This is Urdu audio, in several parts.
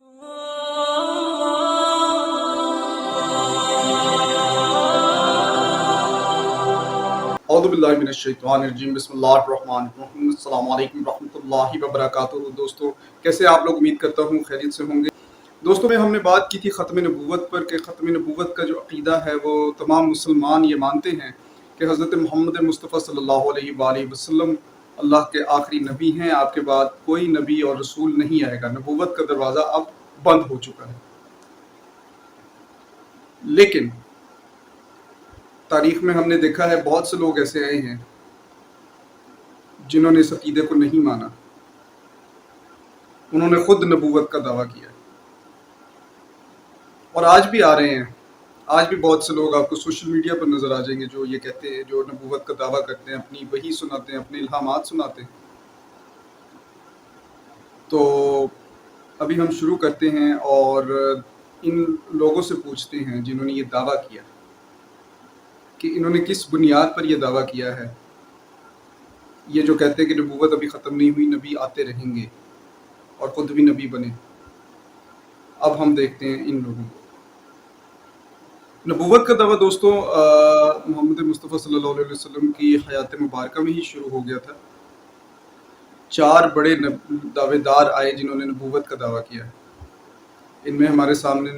اعوذ باللہ من الشیطان الرجیم بسم اللہ الرحمن الرحیم السلام علیکم ورحمۃ اللہ وبرکاتہ۔ دوستو کیسے آپ لوگ؟ امید کرتا ہوں خیریت سے ہوں گے۔ دوستوں میں ہم نے بات کی تھی ختم نبوت پر کہ ختم نبوت کا جو عقیدہ ہے وہ تمام مسلمان یہ مانتے ہیں کہ حضرت محمد مصطفیٰ صلی اللہ علیہ وآلہ وسلم اللہ کے آخری نبی ہیں۔ آپ کے بعد کوئی نبی اور رسول نہیں آئے گا، نبوت کا دروازہ اب بند ہو چکا ہے۔ لیکن تاریخ میں ہم نے دیکھا ہے بہت سے لوگ ایسے آئے ہیں جنہوں نے اس عقیدے کو نہیں مانا، انہوں نے خود نبوت کا دعویٰ کیا اور آج بھی آ رہے ہیں۔ آج بھی بہت سے لوگ آپ کو سوشل میڈیا پر نظر آ جائیں گے جو یہ کہتے ہیں، جو نبوت کا دعویٰ کرتے ہیں، اپنی وحی سناتے ہیں، اپنے الہامات سناتے ہیں۔ تو ابھی ہم شروع کرتے ہیں اور ان لوگوں سے پوچھتے ہیں جنہوں نے یہ دعویٰ کیا کہ انہوں نے کس بنیاد پر یہ دعویٰ کیا ہے۔ یہ جو کہتے ہیں کہ نبوت ابھی ختم نہیں ہوئی، نبی آتے رہیں گے اور خود بھی نبی بنے۔ اب ہم دیکھتے ہیں ان لوگوں کو۔ نبوت کا دعویٰ دوستوں محمد مصطفیٰ صلی اللہ علیہ وسلم کی حیات مبارکہ میں ہی شروع ہو گیا تھا۔ 4 بڑے دعوے دار آئے جنہوں نے نبوت کا دعویٰ کیا ہے۔ ان میں ہمارے سامنے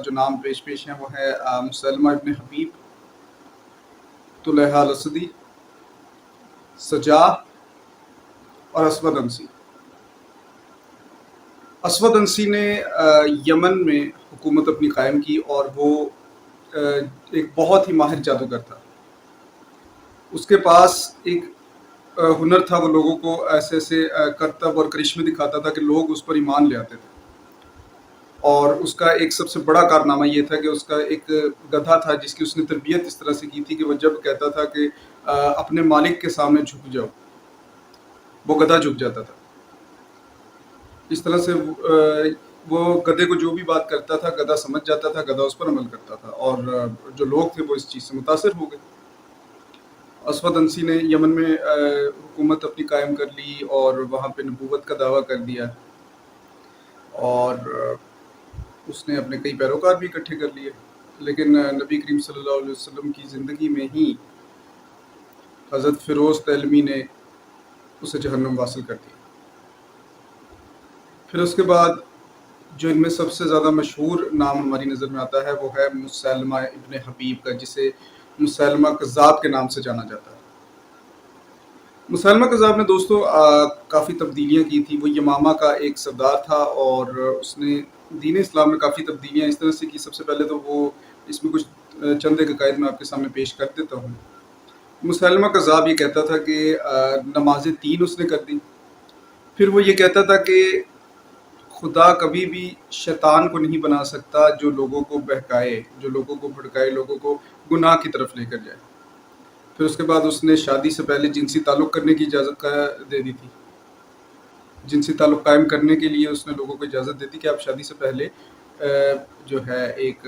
جو نام پیش ہیں وہ ہے مسلمہ ابن حبیب، طلحہ الاسدی، سجاح اور اسود انسی۔ اسود انسی نے یمن میں حکومت اپنی قائم کی اور وہ ایک بہت ہی ماہر جادوگر تھا۔ اس کے پاس ایک ہنر تھا، وہ لوگوں کو ایسے ایسے کرتب اور کرشمے دکھاتا تھا کہ لوگ اس پر ایمان لے آتے تھے۔ اور اس کا ایک سب سے بڑا کارنامہ یہ تھا کہ اس کا ایک گدھا تھا جس کی اس نے تربیت اس طرح سے کی تھی کہ وہ جب کہتا تھا کہ اپنے مالک کے سامنے جھک جاؤ، وہ گدھا جھک جاتا تھا۔ اس طرح سے وہ گدھے کو جو بھی بات کرتا تھا گدھا سمجھ جاتا تھا، گدھا اس پر عمل کرتا تھا، اور جو لوگ تھے وہ اس چیز سے متاثر ہو گئے۔ اسود انسی نے یمن میں حکومت اپنی قائم کر لی اور وہاں پہ نبوت کا دعویٰ کر دیا، اور اس نے اپنے کئی پیروکار بھی اکٹھے کر لیے۔ لیکن نبی کریم صلی اللہ علیہ وسلم کی زندگی میں ہی حضرت فیروز تیلمی نے اسے جہنم واصل کر دیا۔ پھر اس کے بعد جو ان میں سب سے زیادہ مشہور نام ہماری نظر میں آتا ہے وہ ہے مسلمہ ابن حبیب کا، جسے مسلمہ کذاب کے نام سے جانا جاتا ہے۔ مسلمہ کذاب نے دوستو کافی تبدیلیاں کی تھی۔ وہ یمامہ کا ایک سردار تھا اور اس نے دین اسلام میں کافی تبدیلیاں اس طرح سے کی۔ سب سے پہلے تو وہ اس میں کچھ چند ایک عقائد میں آپ کے سامنے پیش کر دیتا ہوں۔ مسلمہ کذاب یہ کہتا تھا کہ نمازیں 3 اس نے کر دی۔ پھر وہ یہ کہتا تھا کہ خدا کبھی بھی شیطان کو نہیں بنا سکتا جو لوگوں کو بہکائے، جو لوگوں کو بھڑکائے، لوگوں کو گناہ کی طرف لے کر جائے۔ پھر اس کے بعد اس نے شادی سے پہلے جنسی تعلق کرنے کی اجازت دے دی تھی۔ جنسی تعلق قائم کرنے کے لیے اس نے لوگوں کو اجازت دے دی کہ آپ شادی سے پہلے جو ہے ایک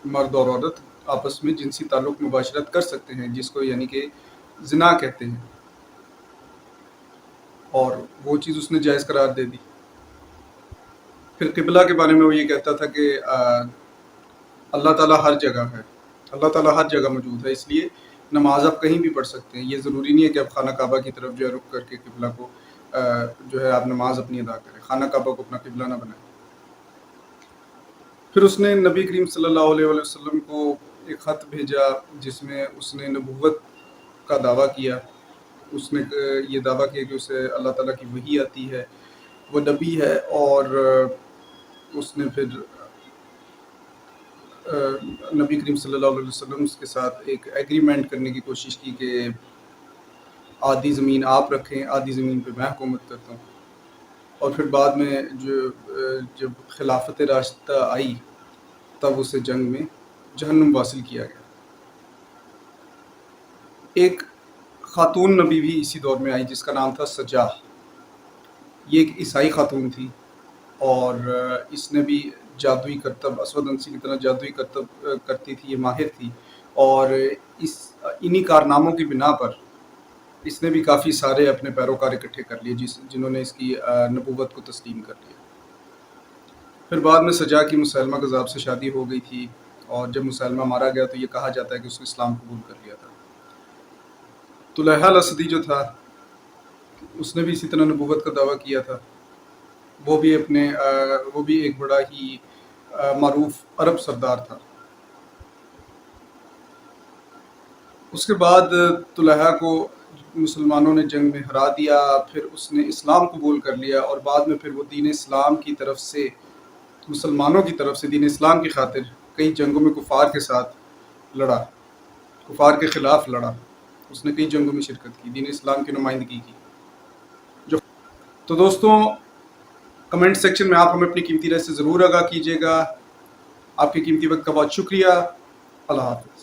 مرد اور عورت آپس میں جنسی تعلق مباشرت کر سکتے ہیں، جس کو یعنی کہ زنا کہتے ہیں، اور وہ چیز اس نے جائز قرار دے دی۔ پھر قبلہ کے بارے میں وہ یہ کہتا تھا کہ اللہ تعالیٰ ہر جگہ ہے، اللہ تعالیٰ ہر جگہ موجود ہے، اس لیے نماز آپ کہیں بھی پڑھ سکتے ہیں۔ یہ ضروری نہیں ہے کہ آپ خانہ کعبہ کی طرف جو ہے رخ کر کے قبلہ کو جو ہے آپ نماز اپنی ادا کریں، خانہ کعبہ کو اپنا قبلہ نہ بنائیں۔ پھر اس نے نبی کریم صلی اللہ علیہ وسلم کو ایک خط بھیجا جس میں اس نے نبوت کا دعویٰ کیا۔ اس نے یہ دعویٰ کیا کہ اسے اللہ تعالیٰ کی وحی آتی ہے، وہ نبی ہے، اور اس نے پھر نبی کریم صلی اللہ علیہ وسلم کے ساتھ ایک ایگریمنٹ کرنے کی کوشش کی کہ آدھی زمین آپ رکھیں، آدھی زمین پہ میں حکومت کرتا ہوں۔ اور پھر بعد میں جب خلافت راشدہ آئی تب اسے جنگ میں جہنم واصل کیا گیا۔ ایک خاتون نبی بھی اسی دور میں آئی جس کا نام تھا سجاح۔ یہ ایک عیسائی خاتون تھی اور اس نے بھی جادوئی کرتب اسود انسی کی طرح جادوئی کرتب کرتی تھی، یہ ماہر تھی، اور انہی کارناموں کی بنا پر اس نے بھی کافی سارے اپنے پیروکار اکٹھے کر لیے جنہوں نے اس کی نبوت کو تسلیم کر لیا۔ پھر بعد میں سجا کی مسلمہ کذاب سے شادی ہو گئی تھی، اور جب مسلمہ مارا گیا تو یہ کہا جاتا ہے کہ اس نے اسلام قبول کر لیا تھا۔ طلحہ الاسدی جو تھا اس نے بھی اسی طرح نبوت کا دعویٰ کیا تھا، وہ بھی ایک بڑا ہی معروف عرب سردار تھا۔ اس کے بعد طلحہ کو مسلمانوں نے جنگ میں ہرا دیا، پھر اس نے اسلام قبول کر لیا، اور بعد میں پھر وہ دین اسلام کی طرف سے، مسلمانوں کی طرف سے دین اسلام کی خاطر کئی جنگوں میں کفار کے ساتھ لڑا، کفار کے خلاف لڑا۔ اس نے کئی جنگوں میں شرکت کی، دین اسلام کی نمائندگی کی۔ تو دوستوں، کمنٹ سیکشن میں آپ ہمیں اپنی قیمتی رائے سے ضرور آگاہ کیجیے گا۔ آپ کے قیمتی وقت کا بہت شکریہ۔ اللہ حافظ۔